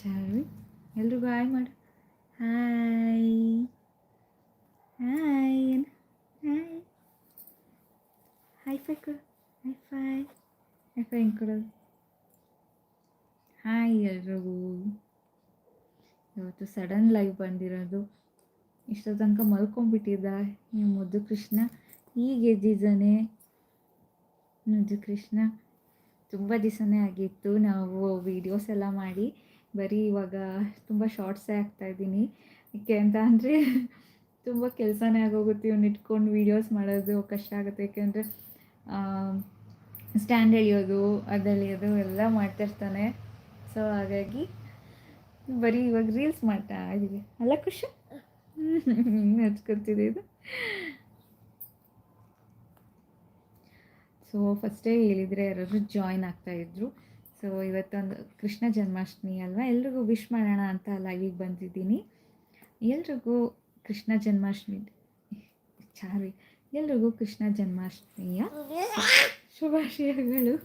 ಚಾರ್ವಿ ಎಲ್ರಿಗೂ ಹಾಯ್ ಮಾಡು. Hi hi hi hi fi ಕೊಡು. ಹೈಫೈ ಹೈಫೈ ಹೆಂಗೆ ಕೊಡೋದು? ಹಾಯ್ ಎಲ್ರಿಗೂ. ಇವತ್ತು ಸಡನ್ ಲೈವ್ ಬಂದಿರೋದು. ಇಷ್ಟೋ ತನಕ ಮಲ್ಕೊಂಡ್ಬಿಟ್ಟಿದ್ದ ಈ ಮುದ್ದು ಕೃಷ್ಣ. ಈಗ ಎದ್ದಿದ್ದಾನೆ ಮುದ್ದು ಕೃಷ್ಣ. ತುಂಬ ದಿವಸನೇ ಆಗಿತ್ತು ನಾವು ವೀಡಿಯೋಸ್ ಎಲ್ಲ ಮಾಡಿ. ಬರೀ ಇವಾಗ ತುಂಬ ಶಾರ್ಟ್ಸೇ ಆಗ್ತಾಯಿದ್ದೀನಿ. ಏಕೆ ಅಂತ ಅಂದರೆ ತುಂಬ ಕೆಲಸನೇ ಆಗೋಗುತ್ತೆ. ಇವ್ನು ಇಟ್ಕೊಂಡು ವೀಡಿಯೋಸ್ ಮಾಡೋದು ಕಷ್ಟ ಆಗುತ್ತೆ. ಏಕೆಂದರೆ ಸ್ಟ್ಯಾಂಡ್ ಎಳೆಯೋದು ಅದೆಳೆಯೋದು ಎಲ್ಲ ಮಾಡ್ತಿರ್ತಾನೆ. ಸೊ ಹಾಗಾಗಿ ಬರೀ ಇವಾಗ ರೀಲ್ಸ್ ಮಾಡ್ತಾ ಇದ್ದೀವಿ ಅಲ್ಲ ಖುಷಿ? ಹಚ್ಕೊತಿದೆ ಇದು. ಸೊ ಫಸ್ಟೇ ಹೇಳಿದರೆ ಯಾರಾದರೂ ಜಾಯ್ನ್ ಆಗ್ತಾಯಿದ್ರು. ಸೊ ಇವತ್ತೊಂದು ಕೃಷ್ಣ ಜನ್ಮಾಷ್ಟಮಿ ಅಲ್ವಾ, ಎಲ್ರಿಗೂ ವಿಶ್ ಮಾಡೋಣ ಅಂತ ಲೈವಿಗೆ ಬಂದಿದ್ದೀನಿ. ಎಲ್ರಿಗೂ ಕೃಷ್ಣ ಜನ್ಮಾಷ್ಟಮಿ ಚಾರಿ ಎಲ್ರಿಗೂ ಕೃಷ್ಣ ಜನ್ಮಾಷ್ಟಮಿಯ ಶುಭಾಶಯಗಳು.